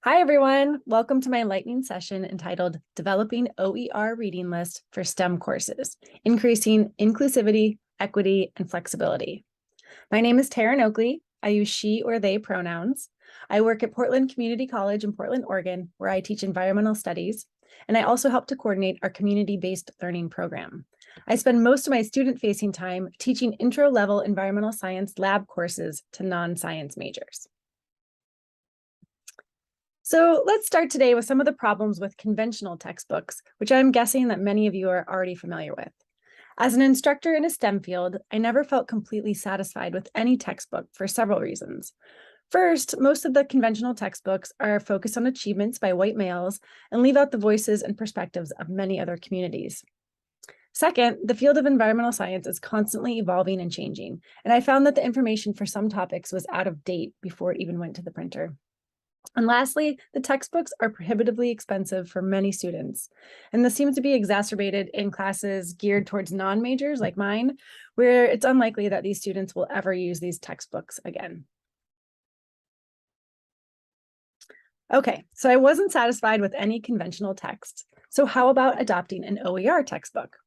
Hi, everyone. Welcome to my lightning session entitled Developing OER Reading List for STEM Courses, Increasing Inclusivity, Equity, and Flexibility. My name is Taryn Oakley. I use she or they pronouns. I work at Portland Community College in Portland, Oregon, where I teach environmental studies, and I also help to coordinate our community-based learning program. I spend most of my student-facing time teaching intro-level environmental science lab courses to non-science majors. So let's start today with some of the problems with conventional textbooks, which I'm guessing that many of you are already familiar with. As an instructor in a STEM field, I never felt completely satisfied with any textbook for several reasons. First, most of the conventional textbooks are focused on achievements by white males and leave out the voices and perspectives of many other communities. Second, the field of environmental science is constantly evolving and changing, and I found that the information for some topics was out of date before it even went to the printer. And lastly, the textbooks are prohibitively expensive for many students. And this seems to be exacerbated in classes geared towards non-majors like mine, where it's unlikely that these students will ever use these textbooks again. Okay, so I wasn't satisfied with any conventional text. So how about adopting an OER textbook?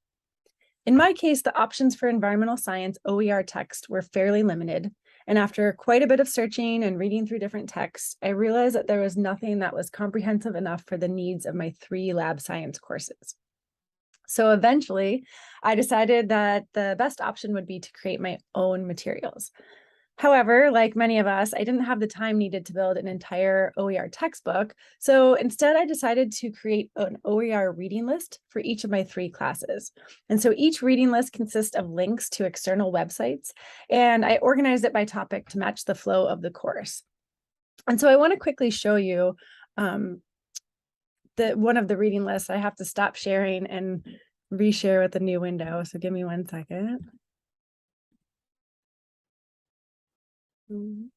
In my case, the options for environmental science OER text were fairly limited. And after quite a bit of searching and reading through different texts, I realized that there was nothing that was comprehensive enough for the needs of my 3 lab science courses. So eventually, I decided that the best option would be to create my own materials. However, like many of us, I didn't have the time needed to build an entire OER textbook. So instead, I decided to create an OER reading list for each of my 3 classes. And so each reading list consists of links to external websites, and I organized it by topic to match the flow of the course. And so I want to quickly show you one of the reading lists. I have to stop sharing and reshare with a new window. So give me 1 second. Here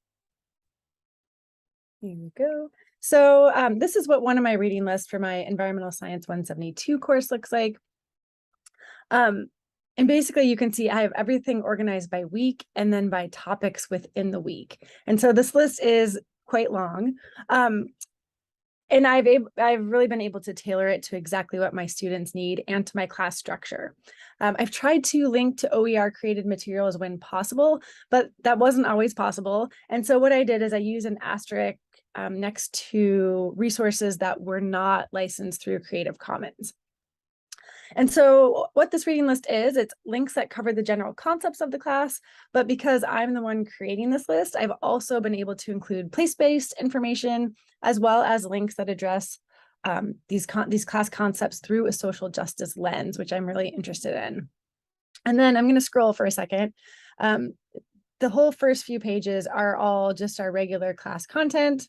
we go. So this is what one of my reading lists for my Environmental Science 172 course looks like. And basically you can see I have everything organized by week and then by topics within the week. And so this list is quite long. And I've really been able to tailor it to exactly what my students need and to my class structure. I've tried to link to OER created materials when possible, but that wasn't always possible. And so what I did is I used an asterisk next to resources that were not licensed through Creative Commons. And so what this reading list is, it's links that cover the general concepts of the class, but because I'm the one creating this list, I've also been able to include place-based information, as well as links that address these class concepts through a social justice lens, which I'm really interested in. And then I'm going to scroll for a second. The whole first few pages are all just our regular class content.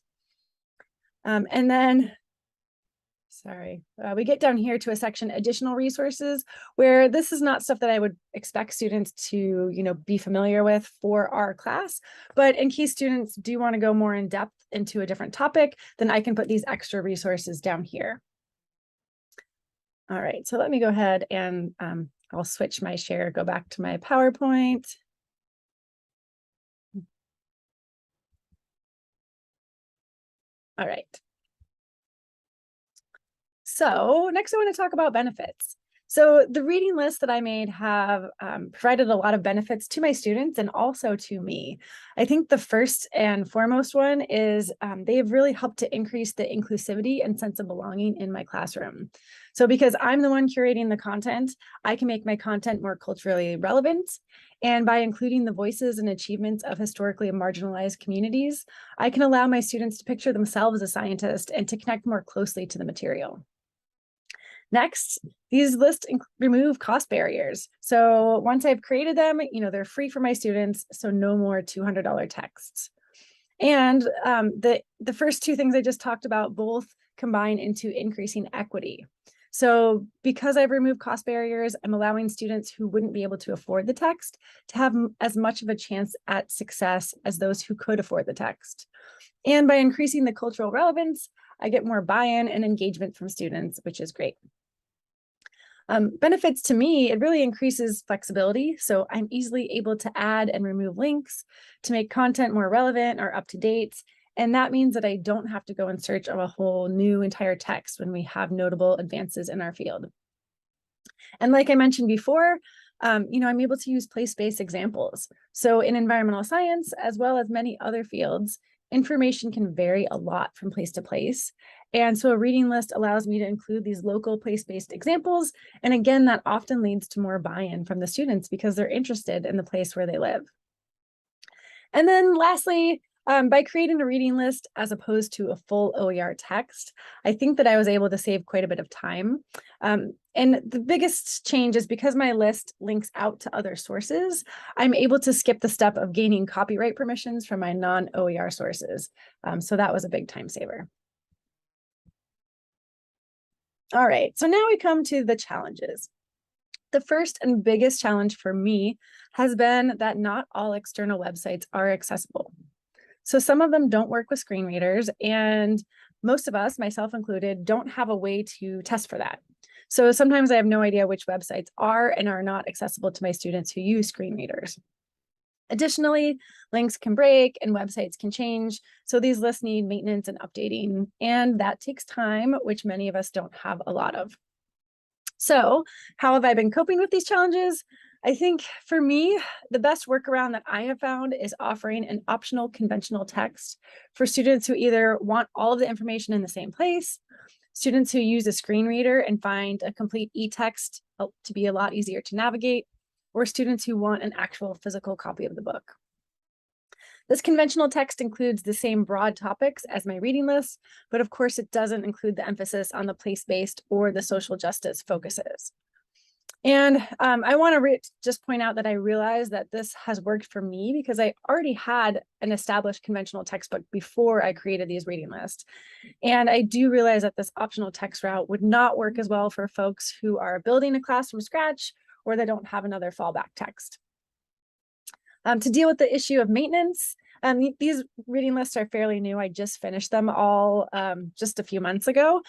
And then we get down here to a section, additional resources, where this is not stuff that I would expect students to, be familiar with for our class. But in case students do want to go more in depth into a different topic, then I can put these extra resources down here. All right, so let me go ahead and I'll switch my share, go back to my PowerPoint. All right. So next I want to talk about benefits. So the reading lists that I made have provided a lot of benefits to my students and also to me. I think the first and foremost one is they have really helped to increase the inclusivity and sense of belonging in my classroom. So because I'm the one curating the content, I can make my content more culturally relevant. And by including the voices and achievements of historically marginalized communities, I can allow my students to picture themselves as scientists and to connect more closely to the material. Next, these lists remove cost barriers. So once I've created them, they're free for my students, so no more $200 texts. And the first 2 things I just talked about both combine into increasing equity. So because I've removed cost barriers, I'm allowing students who wouldn't be able to afford the text to have as much of a chance at success as those who could afford the text. And by increasing the cultural relevance, I get more buy-in and engagement from students, which is great. Benefits to me, it really increases flexibility. So I'm easily able to add and remove links to make content more relevant or up to date. And that means that I don't have to go in search of a whole new entire text when we have notable advances in our field. And like I mentioned before, I'm able to use place-based examples. So in environmental science, as well as many other fields, information can vary a lot from place to place. And so a reading list allows me to include these local place-based examples. And again, that often leads to more buy-in from the students because they're interested in the place where they live. And then lastly, by creating a reading list as opposed to a full OER text, I think that I was able to save quite a bit of time. And the biggest change is because my list links out to other sources, I'm able to skip the step of gaining copyright permissions from my non-OER sources. So that was a big time saver. All right, so now we come to the challenges. The first and biggest challenge for me has been that not all external websites are accessible. So some of them don't work with screen readers, and most of us, myself included, don't have a way to test for that. So sometimes I have no idea which websites are and are not accessible to my students who use screen readers. Additionally, links can break and websites can change. So these lists need maintenance and updating, and that takes time, which many of us don't have a lot of. So how have I been coping with these challenges? I think for me, the best workaround that I have found is offering an optional conventional text for students who either want all of the information in the same place, students who use a screen reader and find a complete e-text to be a lot easier to navigate, or students who want an actual physical copy of the book. This conventional text includes the same broad topics as my reading list, but of course it doesn't include the emphasis on the place-based or the social justice focuses. And I want to just point out that I realized that this has worked for me because I already had an established conventional textbook before I created these reading lists. And I do realize that this optional text route would not work as well for folks who are building a class from scratch or that don't have another fallback text. To deal with the issue of maintenance, these reading lists are fairly new. I just finished them all just a few months ago.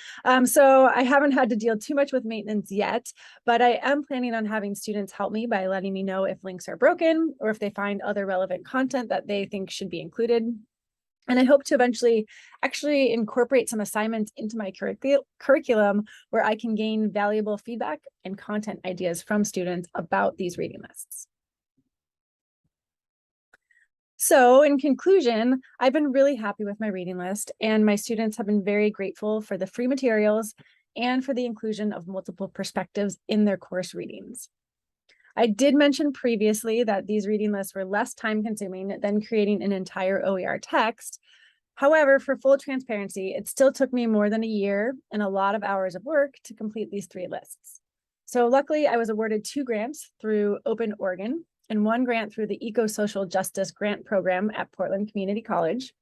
So I haven't had to deal too much with maintenance yet, but I am planning on having students help me by letting me know if links are broken or if they find other relevant content that they think should be included. And I hope to eventually actually incorporate some assignments into my curriculum where I can gain valuable feedback and content ideas from students about these reading lists. So in conclusion, I've been really happy with my reading list, and my students have been very grateful for the free materials and for the inclusion of multiple perspectives in their course readings. I did mention previously that these reading lists were less time consuming than creating an entire OER text. However, for full transparency, it still took me more than a year and a lot of hours of work to complete these 3 lists. So luckily, I was awarded 2 grants through Open Oregon and 1 grant through the Eco-Social Justice Grant Program at Portland Community College.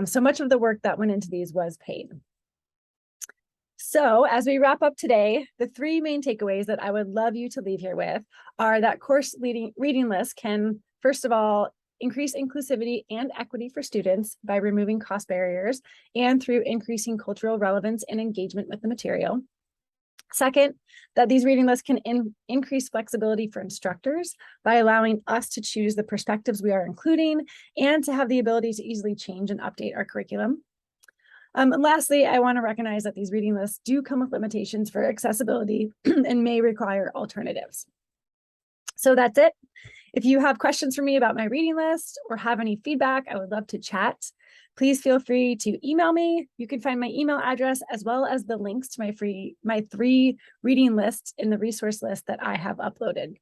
So much of the work that went into these was paid. So as we wrap up today, the 3 main takeaways that I would love you to leave here with are that course reading lists can, first of all, increase inclusivity and equity for students by removing cost barriers and through increasing cultural relevance and engagement with the material. Second, that these reading lists can increase flexibility for instructors by allowing us to choose the perspectives we are including and to have the ability to easily change and update our curriculum. And lastly, I want to recognize that these reading lists do come with limitations for accessibility and may require alternatives. So that's it. If you have questions for me about my reading list or have any feedback, I would love to chat. Please feel free to email me. You can find my email address as well as the links to my 3 reading lists in the resource list that I have uploaded.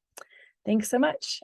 Thanks so much.